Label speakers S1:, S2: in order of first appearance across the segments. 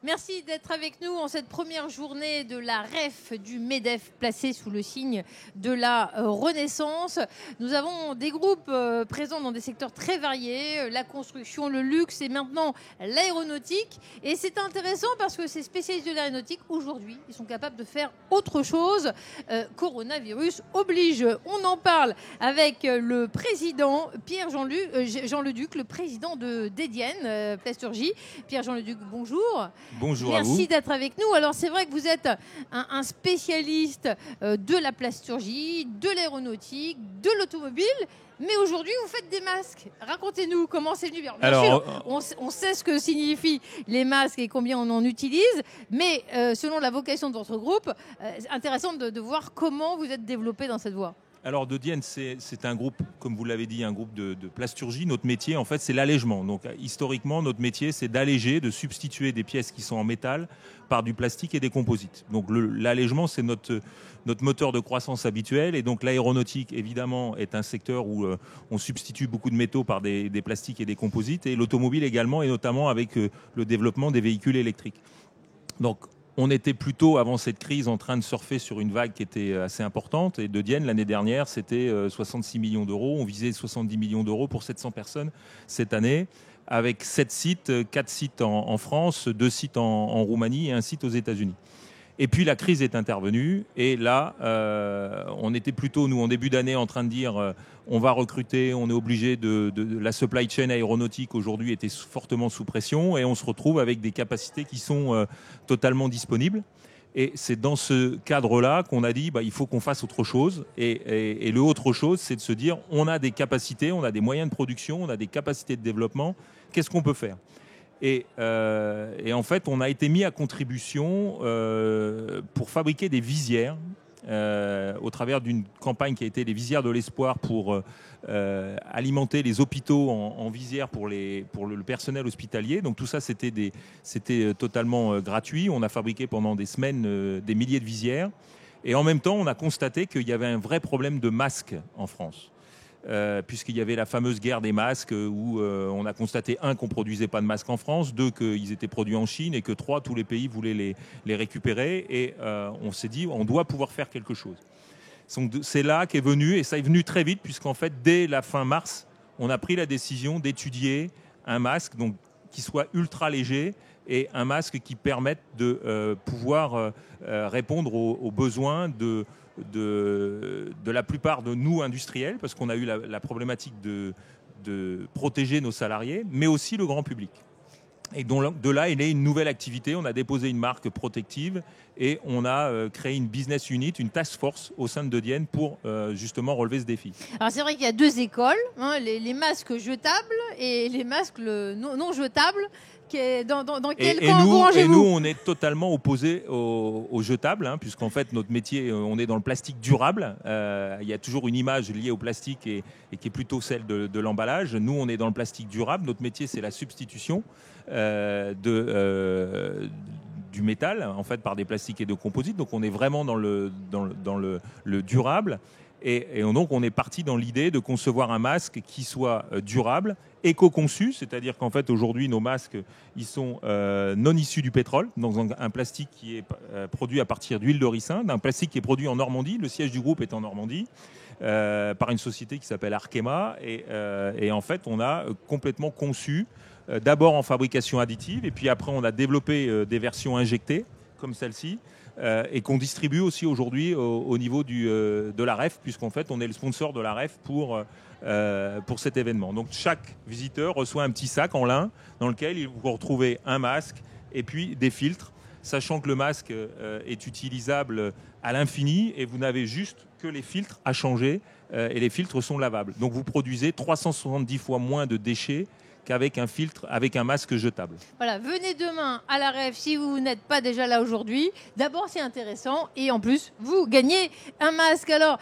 S1: Merci d'être avec nous en cette première journée de la REF du MEDEF placée sous le signe de la Renaissance. Nous avons des groupes présents dans des secteurs très variés, la construction, le luxe et maintenant l'aéronautique. Et c'est intéressant parce que ces spécialistes de l'aéronautique, aujourd'hui, ils sont capables de faire autre chose. Coronavirus oblige. On en parle avec le président Pierre-Jean Leduc, le président de Dédienne Plasturgie. Pierre-Jean Leduc, bonjour.
S2: Bonjour à vous.
S1: Merci d'être avec nous. Alors c'est vrai que vous êtes un spécialiste de la plasturgie, de l'aéronautique, de l'automobile, mais aujourd'hui vous faites des masques. Racontez-nous comment c'est venu. Bien sûr, on sait ce que signifient les masques et combien on en utilise, mais selon la vocation de votre groupe, c'est intéressant de voir comment vous êtes développé dans cette voie.
S2: Alors Dédienne, c'est un groupe, comme vous l'avez dit, un groupe de plasturgie. Notre métier, en fait, c'est l'allègement. Donc historiquement, notre métier, c'est d'alléger, de substituer des pièces qui sont en métal par du plastique et des composites. Donc l'allègement, c'est notre moteur de croissance habituel. Et donc l'aéronautique, évidemment, est un secteur où on substitue beaucoup de métaux par des plastiques et des composites. Et l'automobile également, et notamment avec le développement des véhicules électriques. Donc on était plutôt, avant cette crise, en train de surfer sur une vague qui était assez importante. Et Dédienne, l'année dernière, c'était 66 millions d'euros. On visait 70 millions d'euros pour 700 personnes cette année, avec 7 sites, 4 sites en France, 2 sites en Roumanie et un site aux États-Unis. Et puis la crise est intervenue et là, on était plutôt, nous, en début d'année, en train de dire on va recruter, on est obligé de la supply chain aéronautique aujourd'hui était fortement sous pression et on se retrouve avec des capacités qui sont totalement disponibles. Et c'est dans ce cadre-là qu'on a dit il faut qu'on fasse autre chose. Et le autre chose, c'est de se dire on a des capacités, on a des moyens de production, on a des capacités de développement. Qu'est-ce qu'on peut faire ? Et en fait, on a été mis à contribution pour fabriquer des visières au travers d'une campagne qui a été les visières de l'espoir pour alimenter les hôpitaux en visières pour le personnel hospitalier. Donc tout ça, c'était totalement gratuit. On a fabriqué pendant des semaines des milliers de visières. Et en même temps, on a constaté qu'il y avait un vrai problème de masques en France. Puisqu'il y avait la fameuse guerre des masques où on a constaté, 1, qu'on ne produisait pas de masques en France, 2, qu'ils étaient produits en Chine et que 3, tous les pays voulaient les récupérer et on s'est dit on doit pouvoir faire quelque chose. C'est là qu'est venu, et ça est venu très vite puisqu'en fait dès la fin mars, on a pris la décision d'étudier un masque donc, qui soit ultra léger et un masque qui permette de pouvoir répondre aux besoins de la plupart de nous industriels, parce qu'on a eu la problématique de protéger nos salariés, mais aussi le grand public. Et donc, de là est née une nouvelle activité. On a déposé une marque protective et on a créé une business unit, une task force au sein de Dédienne pour justement relever ce défi.
S1: Alors c'est vrai qu'il y a 2 écoles, les masques jetables et les masques non jetables. Dans quel camp vous rangez-vous ?
S2: Et nous, on est totalement opposés aux jetables, puisqu'en fait, notre métier, on est dans le plastique durable. Il y a toujours une image liée au plastique et qui est plutôt celle de l'emballage. Nous, on est dans le plastique durable. Notre métier, c'est la substitution du métal, en fait, par des plastiques et de composites. Donc, on est vraiment dans le durable. Et donc, on est parti dans l'idée de concevoir un masque qui soit durable, éco-conçu, c'est-à-dire qu'en fait, aujourd'hui, nos masques, ils sont non issus du pétrole, dans un plastique qui est produit à partir d'huile de ricin, d'un plastique qui est produit en Normandie. Le siège du groupe est en Normandie, par une société qui s'appelle Arkema. Et en fait, on a complètement conçu, d'abord en fabrication additive, et puis après, on a développé des versions injectées, comme celle-ci, et qu'on distribue aussi aujourd'hui au niveau de la REF, puisqu'en fait on est le sponsor de la REF pour cet événement. Donc chaque visiteur reçoit un petit sac en lin dans lequel il vous retrouvez un masque et puis des filtres, sachant que le masque est utilisable à l'infini et vous n'avez juste que les filtres à changer et les filtres sont lavables. Donc vous produisez 370 fois moins de déchets qu'avec un filtre, avec un masque jetable.
S1: Voilà, venez demain à la REF si vous n'êtes pas déjà là aujourd'hui. D'abord, c'est intéressant et en plus, vous gagnez un masque. Alors,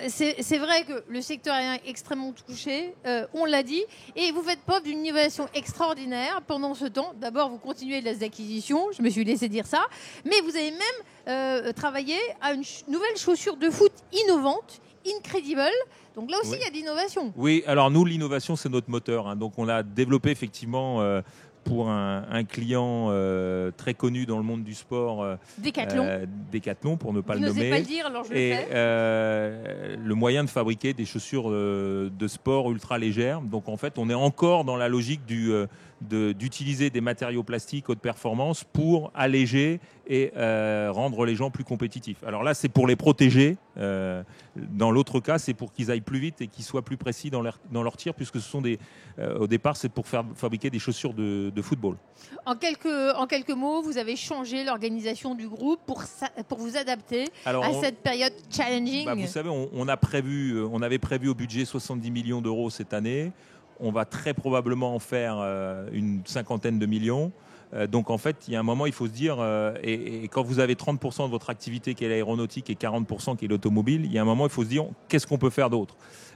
S1: c'est vrai que le secteur est extrêmement touché, on l'a dit, et vous faites preuve d'une innovation extraordinaire pendant ce temps. D'abord, vous continuez les acquisitions, je me suis laissé dire ça, mais vous avez même travaillé à une nouvelle chaussure de foot innovante Incredible. Donc là aussi, il y a de l'innovation.
S2: Oui, alors nous, l'innovation, c'est notre moteur. Hein. Donc on a développé effectivement pour un client très connu dans le monde du sport, Decathlon, pour ne pas le nommer.
S1: Vous n'osez pas le dire, alors je le fais.
S2: Le moyen de fabriquer des chaussures de sport ultra légères. Donc en fait, on est encore dans la logique d'utiliser des matériaux plastiques haute performance pour alléger et rendre les gens plus compétitifs. Alors là, c'est pour les protéger. Dans l'autre cas, c'est pour qu'ils aillent plus vite et qu'ils soient plus précis dans leur tir, puisque ce sont au départ, c'est pour fabriquer des chaussures de football.
S1: En quelques mots, vous avez changé l'organisation du groupe pour vous adapter à cette période challenging.
S2: Vous savez, on avait prévu au budget 70 millions d'euros cette année. On va très probablement en faire une 50aine de millions. Donc en fait, il y a un moment, il faut se dire, et quand vous avez 30% de votre activité qui est l'aéronautique et 40% qui est l'automobile, il y a un moment, il faut se dire, qu'est-ce qu'on peut faire d'autre ?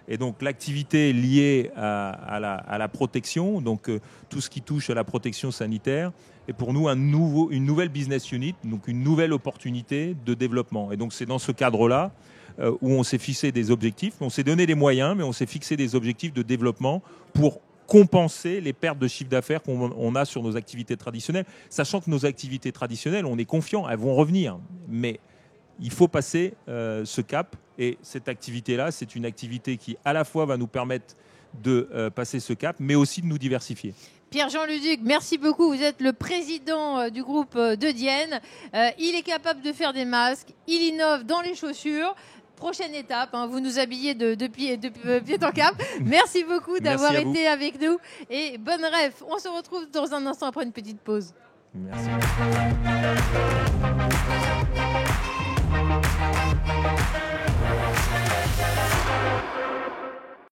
S2: Et donc l'activité liée à la protection, donc tout ce qui touche à la protection sanitaire, est pour nous une nouvelle business unit, donc une nouvelle opportunité de développement. Et donc c'est dans ce cadre-là où on s'est fixé des objectifs, on s'est donné des moyens, mais on s'est fixé des objectifs de développement pour compenser les pertes de chiffre d'affaires qu'on a sur nos activités traditionnelles, sachant que nos activités traditionnelles, on est confiant, elles vont revenir. Mais il faut passer ce cap, et cette activité-là, c'est une activité qui à la fois va nous permettre de passer ce cap, mais aussi de nous diversifier.
S1: Pierre-Jean Leduc, merci beaucoup. Vous êtes le président du groupe de Dienne. Il est capable de faire des masques, il innove dans les chaussures. Prochaine étape, vous nous habillez de pied en cap. Merci beaucoup d'avoir été avec nous et bonne rêve. On se retrouve dans un instant après une petite pause.
S2: Merci.